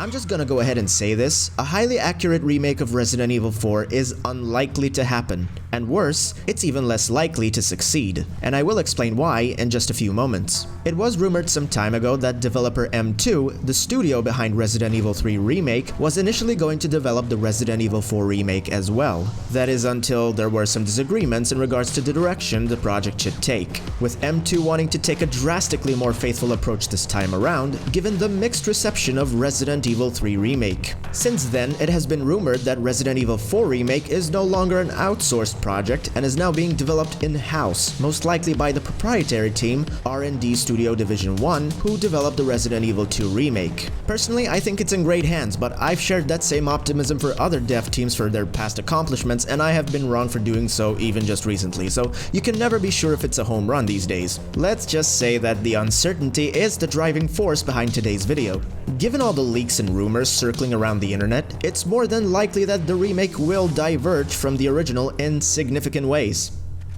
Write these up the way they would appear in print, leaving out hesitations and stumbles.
I'm just gonna go ahead and say this, a highly accurate remake of Resident Evil 4 is unlikely to happen, and worse, it's even less likely to succeed, and I will explain why in just a few moments. It was rumored some time ago that developer M2, the studio behind Resident Evil 3 Remake, was initially going to develop the Resident Evil 4 Remake as well. That is until there were some disagreements in regards to the direction the project should take, with M2 wanting to take a drastically more faithful approach this time around, given the mixed reception of Resident Evil 3 Remake. Since then, it has been rumored that Resident Evil 4 Remake is no longer an outsourced project and is now being developed in-house, most likely by the proprietary team R&D Studio Division 1, who developed the Resident Evil 2 Remake. Personally, I think it's in great hands, but I've shared that same optimism for other dev teams for their past accomplishments, and I have been wrong for doing so even just recently, so you can never be sure if it's a home run these days. Let's just say that the uncertainty is the driving force behind today's video. Given all the leaks and rumors circling around the internet, it's more than likely that the remake will diverge from the original in significant ways.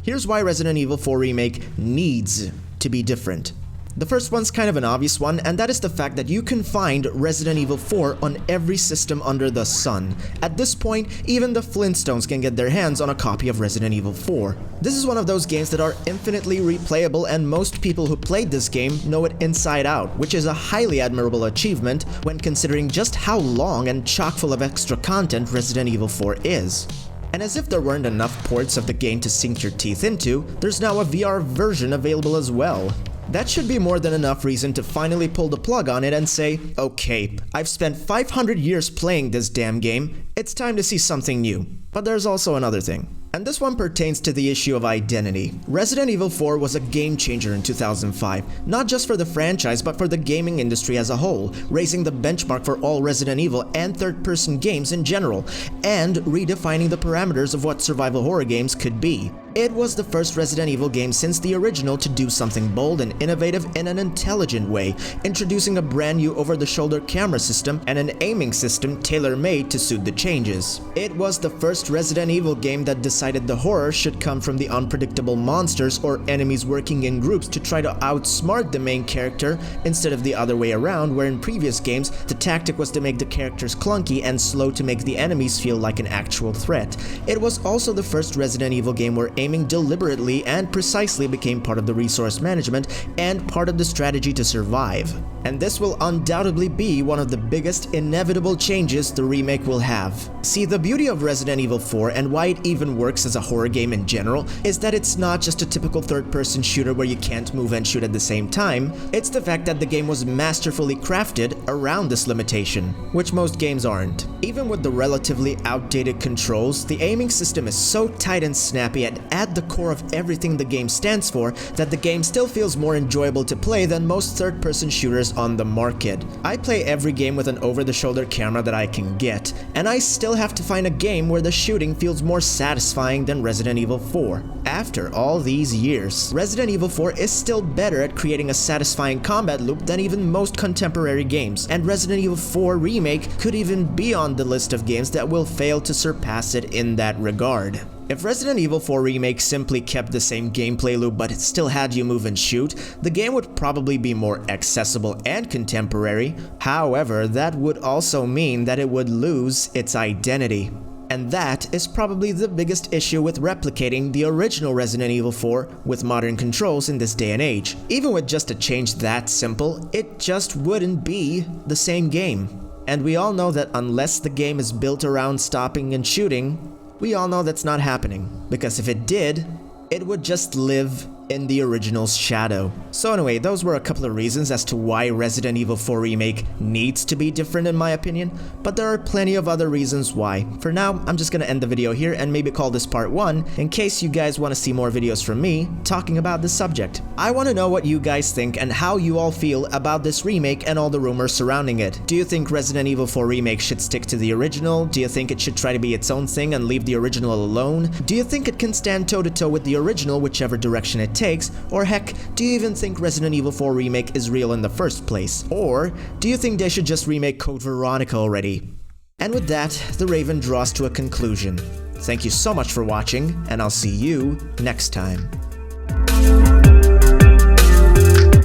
Here's why Resident Evil 4 Remake needs to be different. The first one's kind of an obvious one, and that is the fact that you can find Resident Evil 4 on every system under the sun. At this point, even the Flintstones can get their hands on a copy of Resident Evil 4. This is one of those games that are infinitely replayable, and most people who played this game know it inside out, which is a highly admirable achievement when considering just how long and chock full of extra content Resident Evil 4 is. And as if there weren't enough ports of the game to sink your teeth into, there's now a VR version available as well. That should be more than enough reason to finally pull the plug on it and say, okay, I've spent 500 years playing this damn game, it's time to see something new. But there's also another thing. And this one pertains to the issue of identity. Resident Evil 4 was a game changer in 2005, not just for the franchise but for the gaming industry as a whole, raising the benchmark for all Resident Evil and third-person games in general, and redefining the parameters of what survival horror games could be. It was the first Resident Evil game since the original to do something bold and innovative in an intelligent way, introducing a brand new over-the-shoulder camera system and an aiming system tailor-made to suit the changes. It was the first Resident Evil game that decided the horror should come from the unpredictable monsters or enemies working in groups to try to outsmart the main character instead of the other way around, where in previous games the tactic was to make the characters clunky and slow to make the enemies feel like an actual threat. It was also the first Resident Evil game where aiming deliberately and precisely became part of the resource management and part of the strategy to survive. And this will undoubtedly be one of the biggest inevitable changes the remake will have. See, the beauty of Resident Evil 4 and why it even works as a horror game in general is that it's not just a typical third-person shooter where you can't move and shoot at the same time. It's the fact that the game was masterfully crafted around this limitation, which most games aren't. Even with the relatively outdated controls, the aiming system is so tight and snappy and at the core of everything the game stands for that the game still feels more enjoyable to play than most third-person shooters on the market. I play every game with an over-the-shoulder camera that I can get, and I still have to find a game where the shooting feels more satisfying than Resident Evil 4. After all these years, Resident Evil 4 is still better at creating a satisfying combat loop than even most contemporary games, and Resident Evil 4 Remake could even be on the list of games that will fail to surpass it in that regard. If Resident Evil 4 Remake simply kept the same gameplay loop but it still had you move and shoot, the game would probably be more accessible and contemporary. However, that would also mean that it would lose its identity. And that is probably the biggest issue with replicating the original Resident Evil 4 with modern controls in this day and age. Even with just a change that simple, it just wouldn't be the same game. And we all know that unless the game is built around stopping and shooting, we all know that's not happening, because if it did, it would just live in the original's shadow. So anyway, those were a couple of reasons as to why Resident Evil 4 Remake needs to be different in my opinion, but there are plenty of other reasons why. For now, I'm just gonna end the video here and maybe call this part 1 in case you guys want to see more videos from me talking about this subject. I want to know what you guys think and how you all feel about this remake and all the rumors surrounding it. Do you think Resident Evil 4 Remake should stick to the original? Do you think it should try to be its own thing and leave the original alone? Do you think it can stand toe-to-toe with the original whichever direction it takes? Or heck, do you even think Resident Evil 4 Remake is real in the first place? Or do you think they should just remake Code Veronica already? And with that, the Raven draws to a conclusion. Thank you so much for watching, and I'll see you next time.